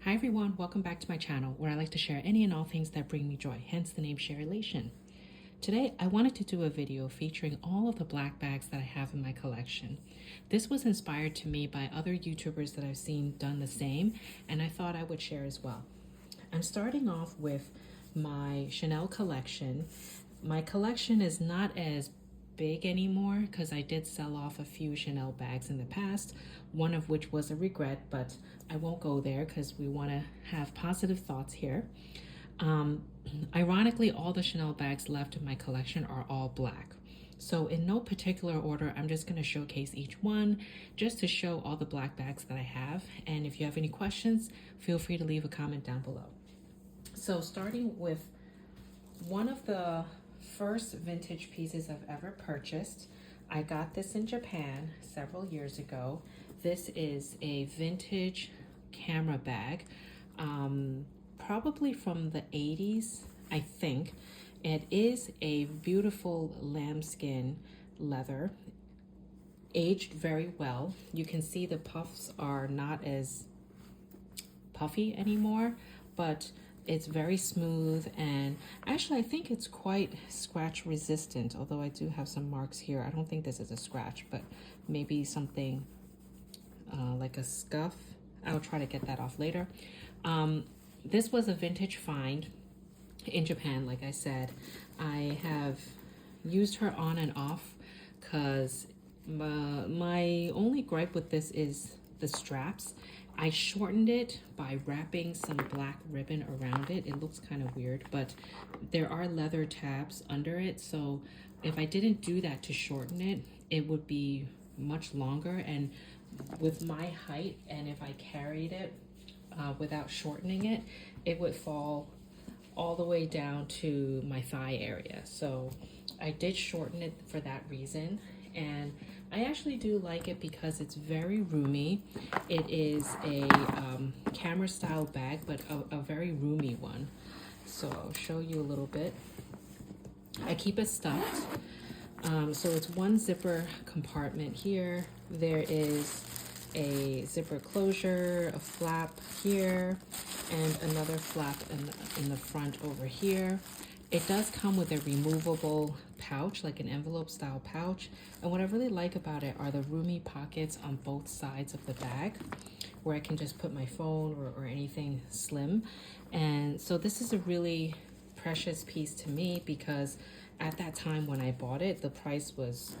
Hi everyone, welcome back to my channel where I like to share any and all things that bring me joy, hence the name Sharelation. Today I wanted to do a video featuring all of the black bags that I have in my collection. This was inspired to me by other YouTubers that I've seen done the same, and I thought I would share as well. I'm starting off with my Chanel collection. My collection is not as big anymore because I did sell off a few Chanel bags in the past, one of which was a regret, but I won't go there because we want to have positive thoughts here. Ironically, all the Chanel bags left in my collection are all black. So in no particular order, I'm just going to showcase each one just to show all the black bags that I have. And if you have any questions, feel free to leave a comment down below. So starting with one of the first vintage pieces I've ever purchased. I got this in Japan several years ago. This is a vintage camera bag, probably from the 80s, I think. It is a beautiful lambskin leather, aged very well. You can see the puffs are not as puffy anymore, but it's very smooth, and actually I think it's quite scratch resistant, although I do have some marks here. I don't think this is a scratch, but maybe something like a scuff. I'll try to get that off later. This was a vintage find in Japan, like I said. I have used her on and off because my only gripe with this is the straps. I shortened it by wrapping some black ribbon around it. It looks kind of weird, but there are leather tabs under it. So if I didn't do that to shorten it, it would be much longer. And with my height, and if I carried it without shortening it, it would fall all the way down to my thigh area. So I did shorten it for that reason. And I actually do like it because it's very roomy. It is a camera style bag, but a very roomy one. So I'll show you a little bit. I keep it stuffed. So it's one zipper compartment here. There is a zipper closure, a flap here, and another flap in the front over here. It does come with a removable pouch, like an envelope style pouch. And what I really like about it are the roomy pockets on both sides of the bag where I can just put my phone or anything slim. And so this is a really precious piece to me because at that time when I bought it, the price was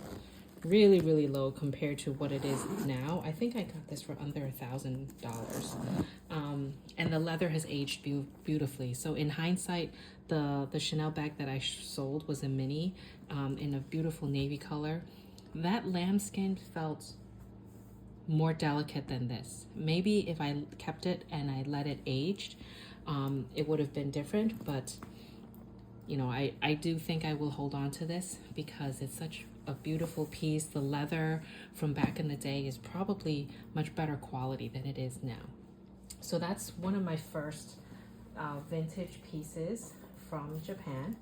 really low compared to what it is now. I think I got this for under $1,000. And the leather has aged beautifully. So in hindsight, the Chanel bag that I sold was a mini in a beautiful navy color. That lambskin felt more delicate than this. Maybe if I kept it and I let it aged, it would have been different, but you know, I do think I will hold on to this because it's such a beautiful piece. The leather from back in the day is probably much better quality than it is now. So that's one of my first vintage pieces from Japan.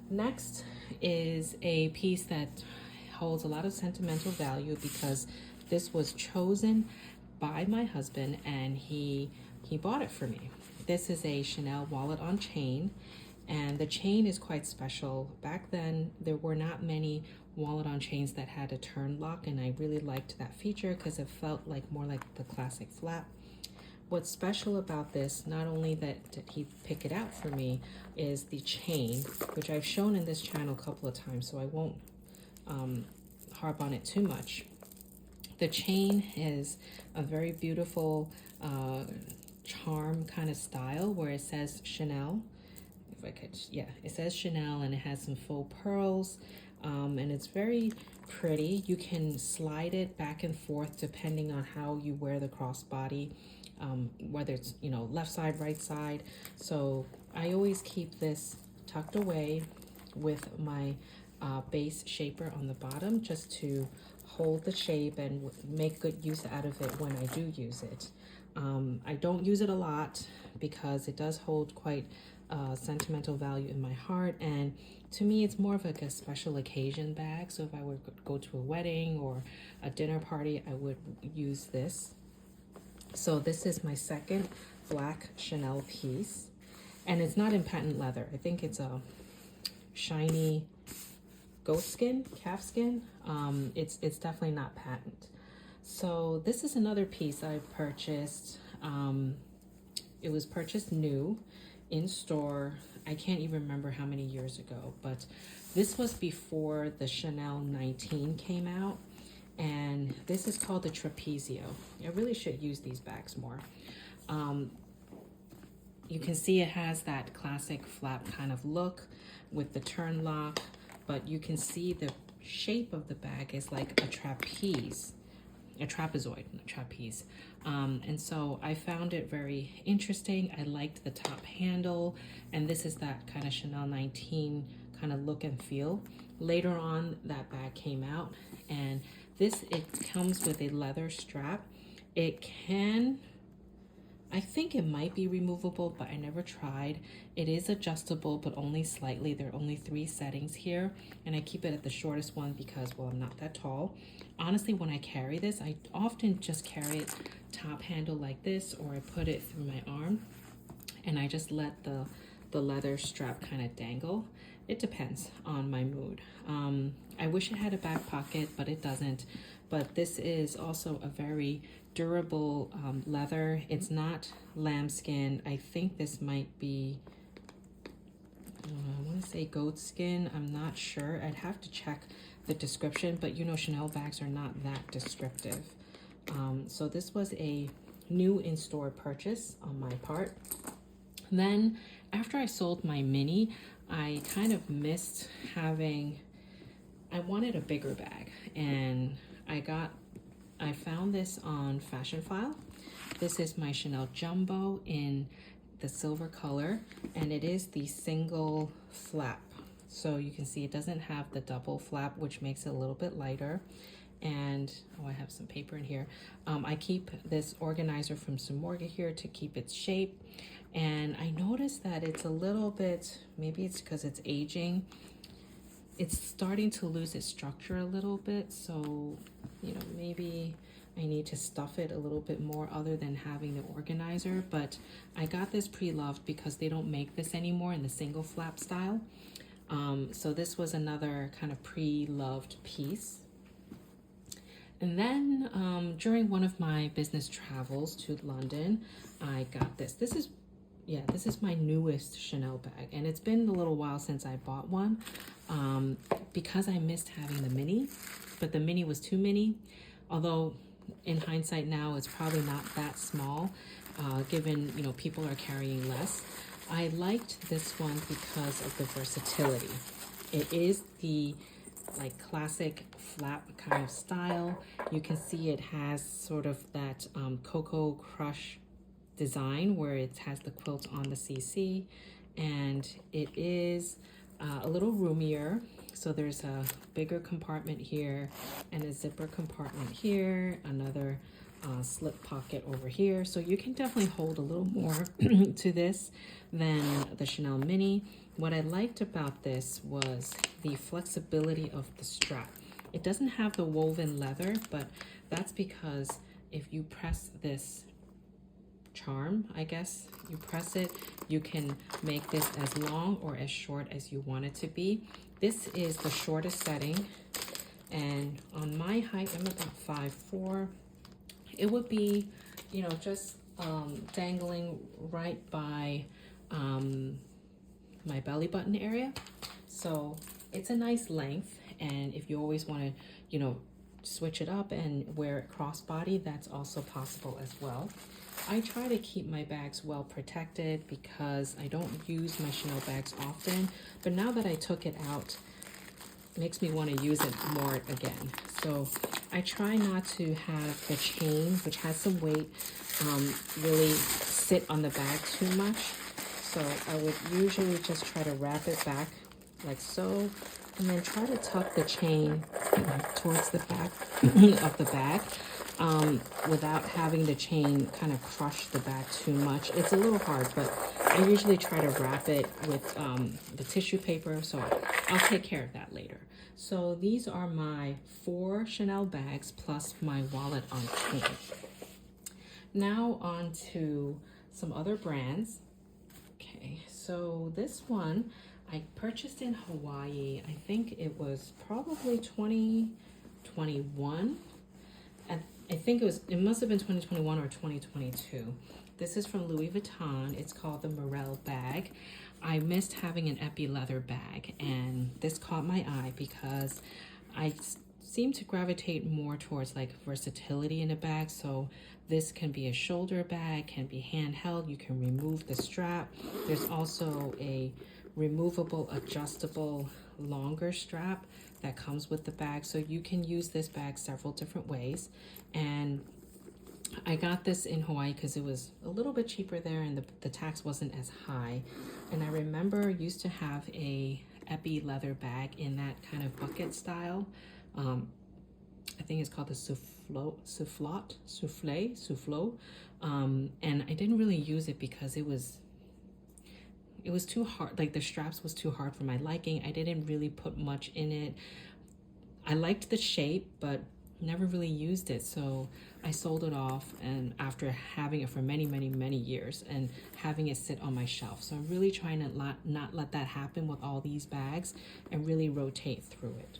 Next is a piece that holds a lot of sentimental value because this was chosen by my husband and he bought it for me. This is a Chanel wallet on chain, and the chain is quite special. Back then, there were not many wallet on chains that had a turn lock, and I really liked that feature because it felt like more like the classic flap. What's special about this, not only that did he pick it out for me, is the chain, which I've shown in this channel a couple of times, so I won't harp on it too much. The chain is a very beautiful charm kind of style where it says Chanel. If I could, yeah, it says Chanel and it has some faux pearls, and it's very pretty. You can slide it back and forth depending on how you wear the crossbody, whether it's, you know, left side, right side. So I always keep this tucked away with my base shaper on the bottom just to hold the shape and make good use out of it when I do use it. I don't use it a lot because it does hold quite sentimental value in my heart, and to me it's more of like a special occasion bag. So if I were to go to a wedding or a dinner party, I would use this. So this is my second black Chanel piece, and it's not in patent leather. I think it's a shiny goat skin, calf skin. It's definitely not patent. So this is another piece I purchased. It was purchased new in store. I can't even remember how many years ago, but this was before the Chanel 19 came out. And this is called the Trapezio. I really should use these bags more. You can see it has that classic flap kind of look with the turn lock, but you can see the shape of the bag is like a trapeze, a trapezoid, not trapeze. And so I found it very interesting. I liked the top handle, and this is that kind of Chanel 19 kind of look and feel. Later on, that bag came out, and it comes with a leather strap. It can, I think it might be removable, but I never tried. It is adjustable, but only slightly. There are only 3 settings here, and I keep it at the shortest one because, well, I'm not that tall. Honestly, when I carry this, I often just carry it top handle like this, or I put it through my arm, and I just let the leather strap kind of dangle. It depends on my mood. I wish it had a back pocket, but it doesn't. But this is also a very durable leather. It's not lambskin. I think this might be, I want to say goat skin. I'm not sure. I'd have to check the description, but you know, Chanel bags are not that descriptive. So this was a new in-store purchase on my part. Then after I sold my mini, I kind of missed having, I wanted a bigger bag, and I found this on Fashion File. This is my Chanel Jumbo in the silver color, and it is the single flap. So you can see it doesn't have the double flap, which makes it a little bit lighter. And, oh, I have some paper in here. I keep this organizer from Samorga here to keep its shape. And I noticed that it's a little bit, maybe it's because it's aging, it's starting to lose its structure a little bit. So, you know, maybe I need to stuff it a little bit more other than having the organizer. But I got this pre-loved because they don't make this anymore in the single flap style. So this was another kind of pre-loved piece. And then during one of my business travels to London, I got this. This is my newest Chanel bag, and it's been a little while since I bought one because I missed having the mini, but the mini was too mini. Although in hindsight now, it's probably not that small, given, you know, people are carrying less. I liked this one because of the versatility. It is the like classic flap kind of style. You can see it has sort of that Cocoa Crush design where it has the quilt on the CC, and it is a little roomier. So there's a bigger compartment here and a zipper compartment here, another slip pocket over here. So you can definitely hold a little more to this than the Chanel Mini. What I liked about this was the flexibility of the strap. It doesn't have the woven leather, but that's because if you press this charm, I guess, you press it, you can make this as long or as short as you want it to be. This is the shortest setting, and on my height, I'm about 5'4". It would be, you know, just dangling right by my belly button area. So it's a nice length, and if you always want to, you know, switch it up and wear it crossbody, that's also possible as well. I try to keep my bags well protected because I don't use my Chanel bags often, but now that I took it out, it makes me want to use it more again. So I try not to have the chain, which has some weight, really sit on the bag too much. So I would usually just try to wrap it back like so, and then try to tuck the chain towards the back of the bag without having the chain kind of crush the bag too much. It's a little hard, but I usually try to wrap it with the tissue paper, so I'll take care of that later. So these are my 4 Chanel bags plus my wallet on chain. Now on to some other brands. Okay, so this one I purchased in Hawaii. I think it was probably 2021. I think it must have been 2021 or 2022. This is from Louis Vuitton. It's called the Morel bag. I missed having an epi leather bag, and this caught my eye because I seem to gravitate more towards like versatility in a bag. So this can be a shoulder bag, can be handheld. You can remove the strap. There's also a removable, adjustable, longer strap that comes with the bag. So you can use this bag several different ways. And I got this in Hawaii because it was a little bit cheaper there and the tax wasn't as high. And I remember used to have a epi leather bag in that kind of bucket style. I think it's called the soufflot. And I didn't really use it because it was too hard. Like the straps was too hard for my liking. I didn't really put much in it. I liked the shape, but never really used it. So I sold it off, and after having it for many, many, many years and having it sit on my shelf. So I'm really trying to not let that happen with all these bags and really rotate through it.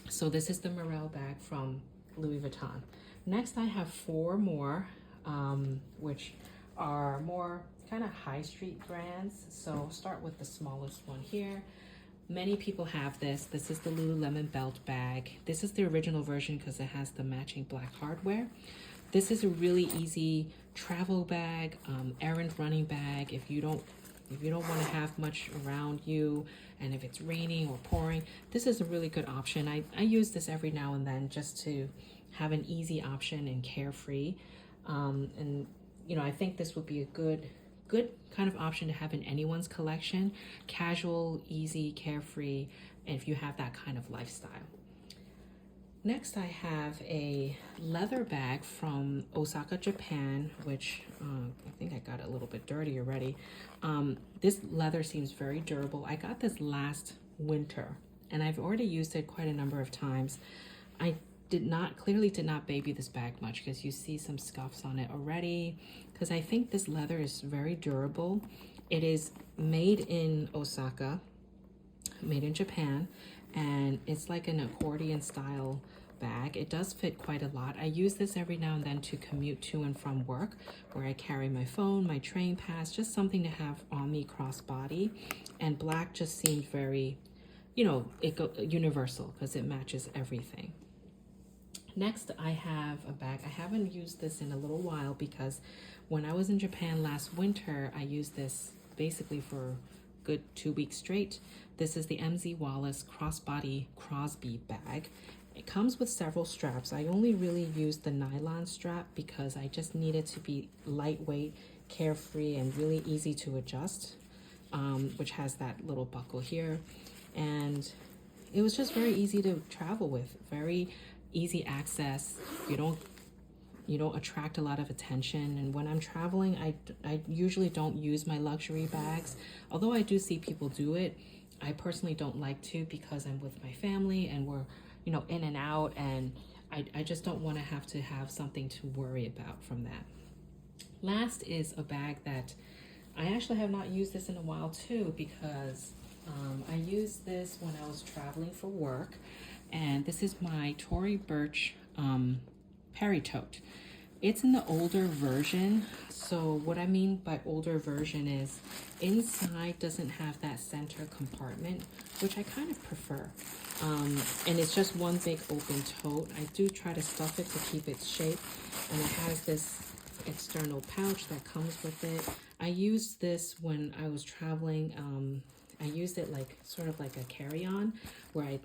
So this is the Morel bag from Louis Vuitton. Next, I have 4 more, which are more kind of high street brands. So I'll start with the smallest one here. Many people have this. This is the Lululemon belt bag. This is the original version because it has the matching black hardware. This is a really easy travel bag, errand running bag. If you don't want to have much around you, and if it's raining or pouring, this is a really good option. I use this every now and then just to have an easy option and carefree. And you know, I think this would be a good kind of option to have in anyone's collection. Casual, easy, carefree, and if you have that kind of lifestyle. Next, I have a leather bag from Osaka, Japan, which I think I got a little bit dirty already. This leather seems very durable. I got this last winter, and I've already used it quite a number of times. I clearly did not baby this bag much because you see some scuffs on it already, because I think this leather is very durable. It is made in Osaka, made in Japan, and it's like an accordion style bag. It does fit quite a lot. I use this every now and then to commute to and from work, where I carry my phone, my train pass, just something to have on me crossbody. And black just seemed very, you know, universal because it matches everything. Next, I have a bag. I haven't used this in a little while because when I was in Japan last winter, I used this basically for a good 2 weeks straight. This is the MZ Wallace Crossbody Crosby bag. It comes with several straps. I only really used the nylon strap because I just needed to be lightweight, carefree, and really easy to adjust, which has that little buckle here. And it was just very easy to travel with, very easy access. You don't attract a lot of attention. And when I'm traveling, I usually don't use my luxury bags, although I do see people do it. I personally don't like to because I'm with my family and we're, you know, in and out, and I just don't want to have something to worry about from that. Last is a bag that I actually have not used this in a while too, because I used this when I was traveling for work. And this is my Tory Burch Peritote. It's in the older version. So what I mean by older version is inside doesn't have that center compartment, which I kind of prefer. And it's just one big open tote. I do try to stuff it to keep its shape. And it has this external pouch that comes with it. I used this when I was traveling. I used it like sort of like a carry-on where I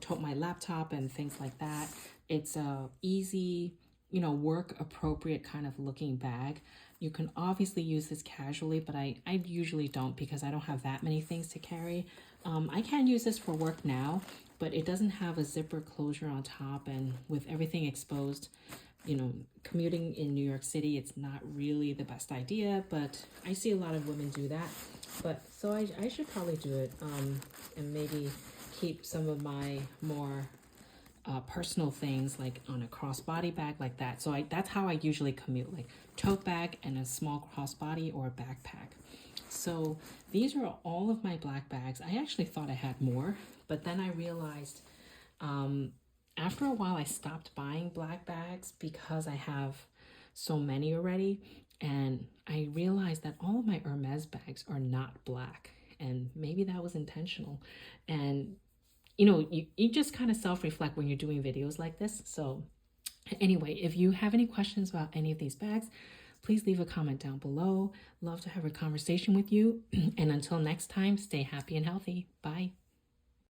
tote my laptop and things like that. It's a easy, you know, work appropriate kind of looking bag. You can obviously use this casually, but I usually don't because I don't have that many things to carry. I can use this for work now, but it doesn't have a zipper closure on top, and with everything exposed, you know, commuting in New York City, it's not really the best idea, but I see a lot of women do that. But so I should probably do it, and maybe keep some of my more personal things like on a crossbody bag like that. So that's how I usually commute, like tote bag and a small crossbody or a backpack. So these are all of my black bags. I actually thought I had more, but then I realized after a while I stopped buying black bags because I have so many already. And I realized that all of my Hermes bags are not black. And maybe that was intentional. And you know, you just kind of self-reflect when you're doing videos like this. So anyway, if you have any questions about any of these bags, please leave a comment down below. Love to have a conversation with you. And until next time, stay happy and healthy. Bye.